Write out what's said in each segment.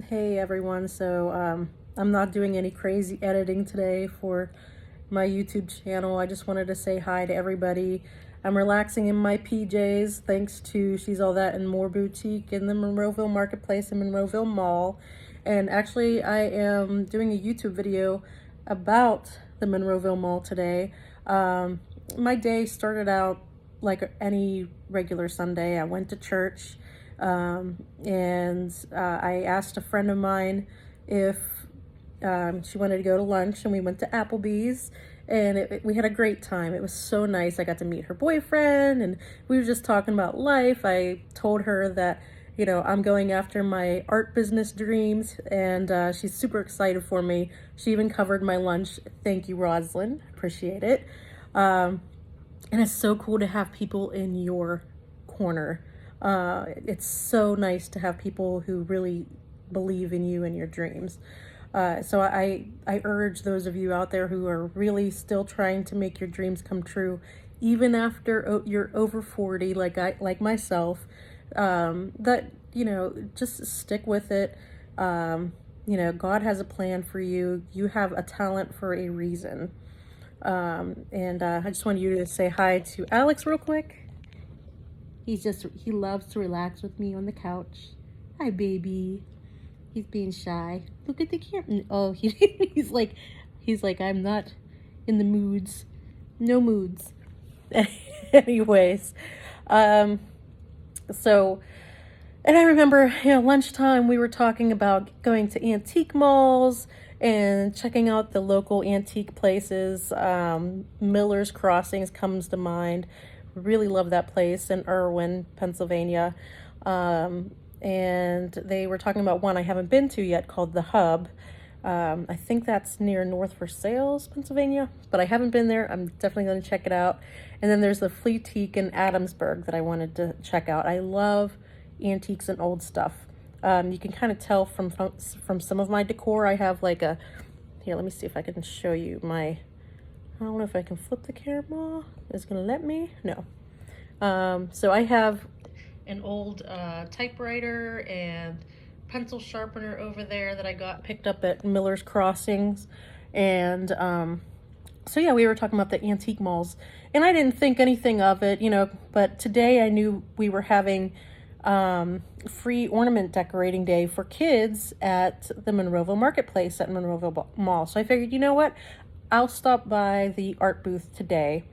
Hey everyone, I'm not doing any crazy editing today for my YouTube channel. I just wanted to say hi to everybody. I'm relaxing in my PJs thanks to She's All That and More Boutique in the Monroeville Marketplace in Monroeville Mall. And actually, I am doing a YouTube video about the Monroeville Mall today. My day started out like any regular Sunday. I went to church. I asked a friend of mine if she wanted to go to lunch, and we went to Applebee's, and we had a great time. It was so nice. I got to meet her boyfriend, and we were just talking about life. I told her that, I'm going after my art business dreams, and she's super excited for me. She even covered my lunch. Thank you, Roslyn. Appreciate it. And it's so cool to have people in your corner. It's so nice to have people who really believe in you and your dreams. So I urge those of you out there who are really still trying to make your dreams come true, even after you're over 40, like myself, that just stick with it. God has a plan for you. You have a talent for a reason. I just wanted you to say hi to Alex real quick. He loves to relax with me on the couch. Hi, baby. He's being shy. Look at the camera. Oh, he's like, I'm not in the moods. No moods. Anyways, um, so, and I remember, lunchtime we were talking about going to antique malls and checking out the local antique places. Miller's Crossings comes to mind. Really love that place in Irwin, Pennsylvania. And they were talking about one I haven't been to yet called The Hub. I think that's near North Versailles, Pennsylvania, but I haven't been there. I'm definitely going to check it out. And then there's the Fleetique in Adamsburg that I wanted to check out. I love antiques and old stuff. You can kind of tell from some of my decor. I have like here, let me see if I can show you I don't know if I can flip the camera. It's gonna let me? No. So I have an old typewriter and pencil sharpener over there that I picked up at Miller's Crossings. And so yeah, we were talking about the antique malls, and I didn't think anything of it, but today I knew we were having free ornament decorating day for kids at the Monroeville Marketplace at Monroeville Mall. So I figured, you know what? I'll stop by the art booth today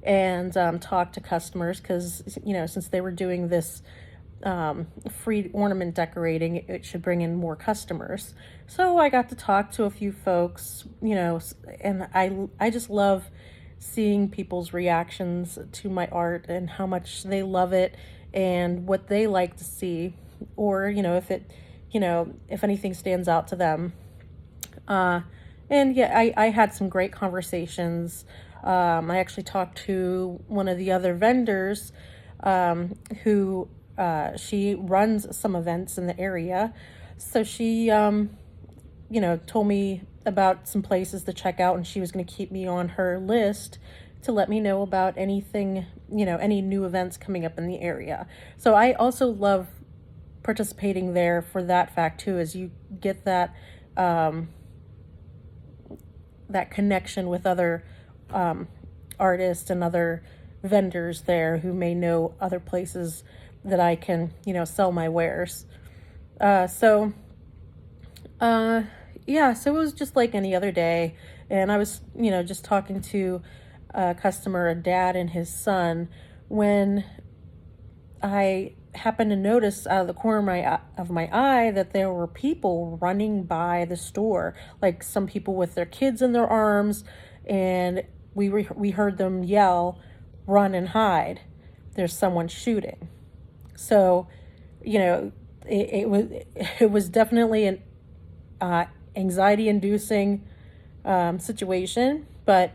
and talk to customers because, since they were doing this free ornament decorating, it should bring in more customers. So I got to talk to a few folks, and I just love seeing people's reactions to my art and how much they love it and what they like to see, or, if anything stands out to them. And yeah, I had some great conversations. I actually talked to one of the other vendors who she runs some events in the area. So she, told me about some places to check out, and she was going to keep me on her list to let me know about anything, any new events coming up in the area. So I also love participating there for that fact too, as you get that that connection with other artists and other vendors there who may know other places that I can, sell my wares. Yeah, so it was just like any other day. And I was, just talking to a customer, a dad and his son, when I happened to notice out of the corner of my eye that there were people running by the store, like some people with their kids in their arms, and we heard them yell, "Run and hide! There's someone shooting." So, it was definitely an anxiety-inducing situation, but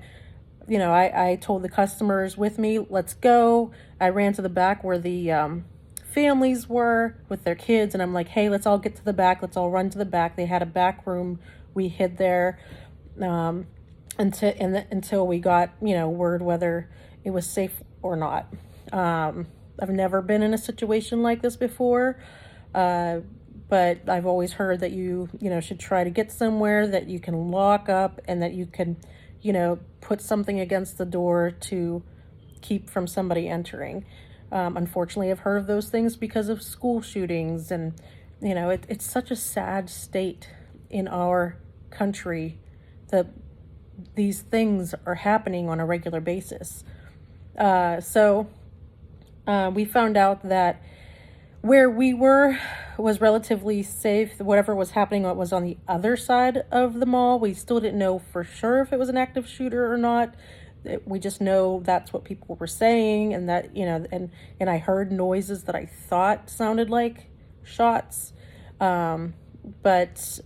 I told the customers with me, let's go. I ran to the back where the families were with their kids, and I'm like, hey, let's all get to the back. Let's all run to the back. They had a back room. We hid there until we got, word whether it was safe or not. I've never been in a situation like this before, but I've always heard that you know, should try to get somewhere that you can lock up and that you can, you know, put something against the door to keep from somebody entering. Unfortunately, I've heard of those things because of school shootings, and, you know, it's such a sad state in our country that these things are happening on a regular basis. So we found out that where we were was relatively safe. Whatever was happening was on the other side of the mall. We still didn't know for sure if it was an active shooter or not. We just know that's what people were saying, and that, you know, and I heard noises that I thought sounded like shots. But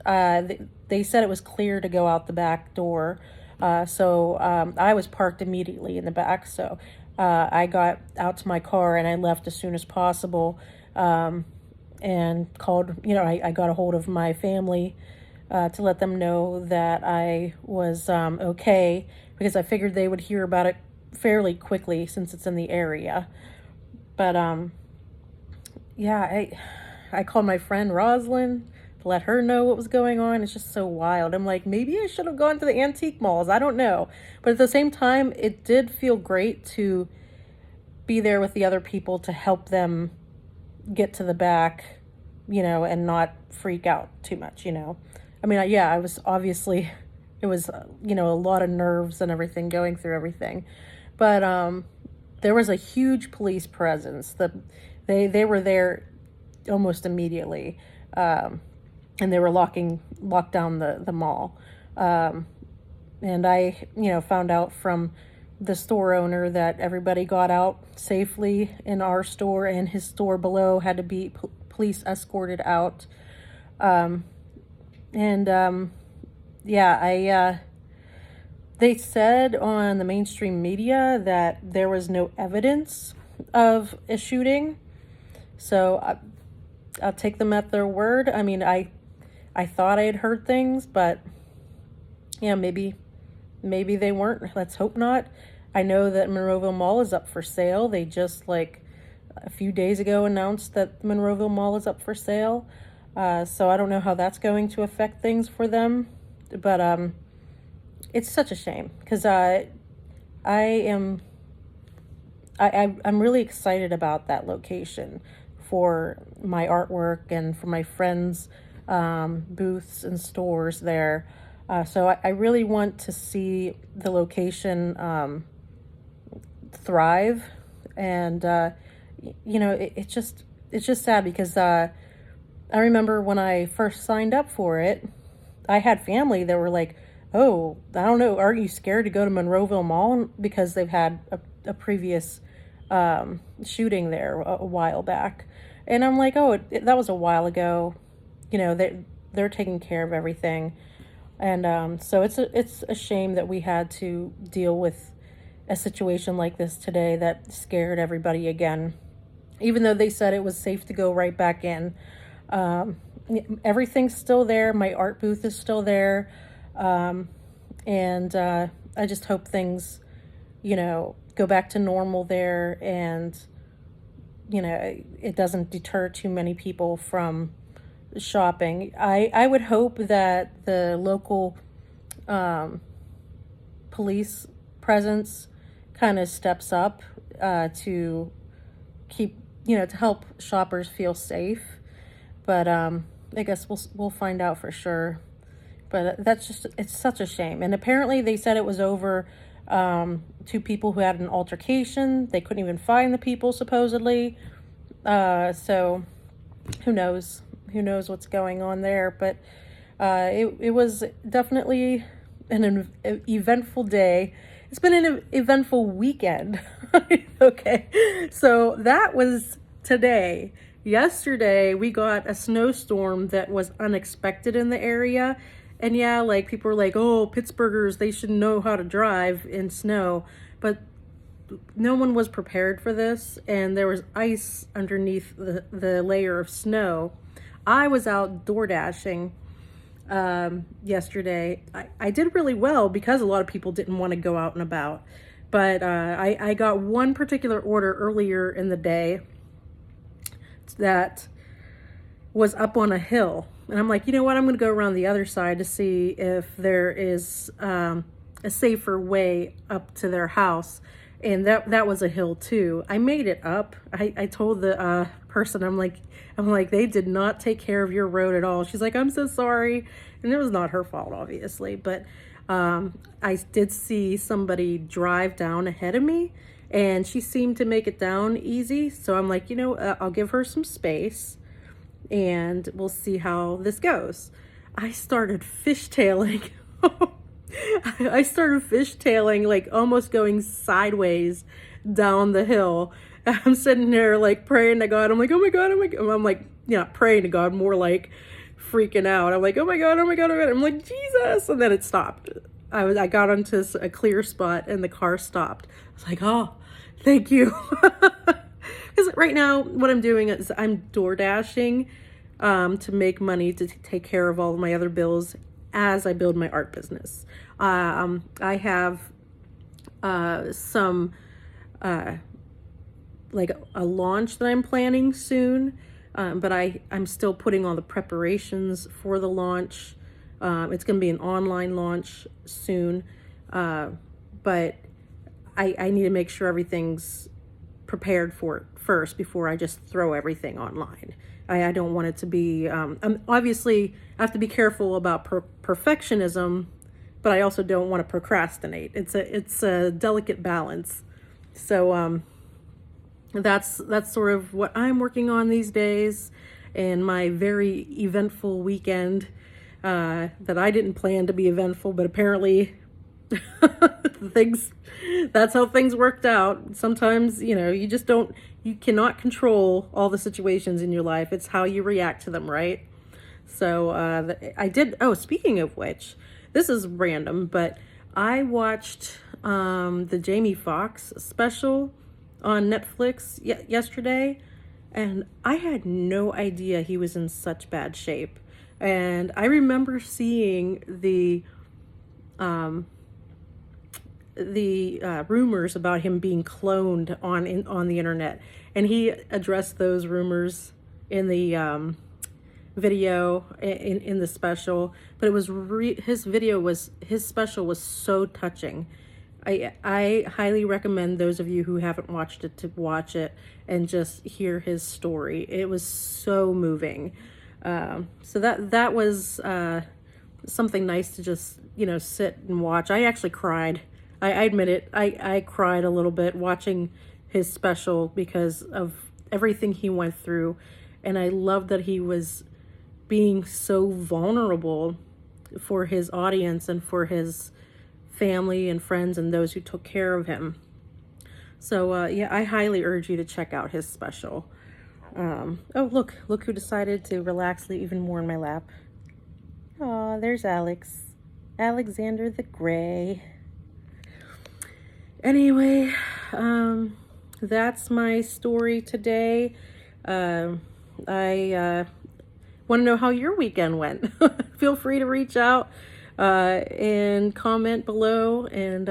they said it was clear to go out the back door. So I was parked immediately in the back. So I got out to my car and I left as soon as possible, and called, you know, I got a hold of my family to let them know that I was okay, because I figured they would hear about it fairly quickly since it's in the area. But yeah, I called my friend Rosalind to let her know what was going on. It's just so wild. I'm like, maybe I should have gone to the antique malls. I don't know. But at the same time, it did feel great to be there with the other people to help them get to the back, you know, and not freak out too much, you know. I mean, yeah, I was obviously, it was, you know, a lot of nerves and everything going through everything. But there was a huge police presence. They were there almost immediately. And they were locked down the mall. And I, you know, found out from the store owner that everybody got out safely in our store, and his store below had to be police escorted out. Yeah, they said on the mainstream media that there was no evidence of a shooting. So I'll take them at their word. I mean, I thought I had heard things, but yeah, maybe they weren't. Let's hope not. I know that Monroeville Mall is up for sale. They just, like, a few days ago announced that Monroeville Mall is up for sale. So I don't know how that's going to affect things for them. But it's such a shame, because I'm really excited about that location for my artwork and for my friends' booths and stores there. So I really want to see the location thrive. And you know, it's just sad, because I remember when I first signed up for it, I had family that were like, oh, I don't know, aren't you scared to go to Monroeville Mall? Because they've had a previous shooting there a while back. And I'm like, oh, that was a while ago. You know, they're taking care of everything. And so it's a shame that we had to deal with a situation like this today that scared everybody again, even though they said it was safe to go right back in. Everything's still there. My art booth is still there. And I just hope things, you know, go back to normal there, and, you know, it doesn't deter too many people from shopping. I would hope that the local police presence kind of steps up to keep, you know, to help shoppers feel safe. But I guess we'll find out for sure. But it's such a shame. And apparently they said it was over two people who had an altercation. They couldn't even find the people, supposedly. So who knows? Who knows what's going on there? But it was definitely an eventful day. It's been an eventful weekend. Okay, so that was today. Yesterday, we got a snowstorm that was unexpected in the area. And yeah, like, people were like, oh, Pittsburghers, they should know how to drive in snow. But no one was prepared for this, and there was ice underneath the layer of snow. I was out DoorDashing yesterday. I did really well because a lot of people didn't want to go out and about. But I got one particular order earlier in the day that was up on a hill. And I'm like, you know what? I'm going to go around the other side to see if there is a safer way up to their house. And that was a hill too. I made it up. I told the person, I'm like, they did not take care of your road at all. She's like, I'm so sorry. And it was not her fault, obviously. But I did see somebody drive down ahead of me, and she seemed to make it down easy. So I'm like, I'll give her some space, and we'll see how this goes. I started fishtailing. I started fishtailing, like almost going sideways down the hill. I'm sitting there like praying to God. I'm like, oh my God, oh my God. I'm like, not praying to God, more like freaking out. I'm like, oh my God, oh my God, oh my God. I'm like, Jesus. And then it stopped. I got onto a clear spot and the car stopped. I was like, oh, thank you. Because right now what I'm doing is I'm DoorDashing to make money to take care of all of my other bills as I build my art business. I have some like a launch that I'm planning soon, but I'm still putting all the preparations for the launch. It's going to be an online launch soon, but I need to make sure everything's prepared for it first before I just throw everything online. I don't want it to be, obviously I have to be careful about perfectionism, but I also don't want to procrastinate. It's a delicate balance. So that's sort of what I'm working on these days, and my very eventful weekend that I didn't plan to be eventful, but apparently that's how things worked out. Sometimes, you cannot control all the situations in your life. It's how you react to them, right? So speaking of which, this is random, but I watched the Jamie Foxx special on Netflix yesterday, and I had no idea he was in such bad shape. And I remember seeing the rumors about him being cloned on the internet, and he addressed those rumors in the video in the special. But it was his special was so touching. I highly recommend those of you who haven't watched it to watch it and just hear his story. It was so moving. So that was something nice to just sit and watch. I actually cried. I admit it. I cried a little bit watching his special because of everything he went through, and I love that he was being so vulnerable for his audience and for his family and friends and those who took care of him. So I highly urge you to check out his special. Oh, look who decided to relax even more in my lap. Oh, there's Alexander the Gray. Anyway, that's my story today. I want to know how your weekend went. Feel free to reach out and comment below, and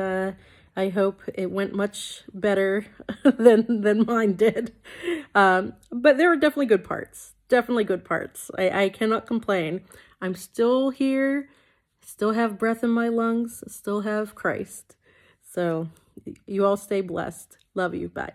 I hope it went much better than mine did. But there were definitely good parts. Definitely good parts. I cannot complain. I'm still here, still have breath in my lungs, still have Christ. So you all stay blessed. Love you. Bye.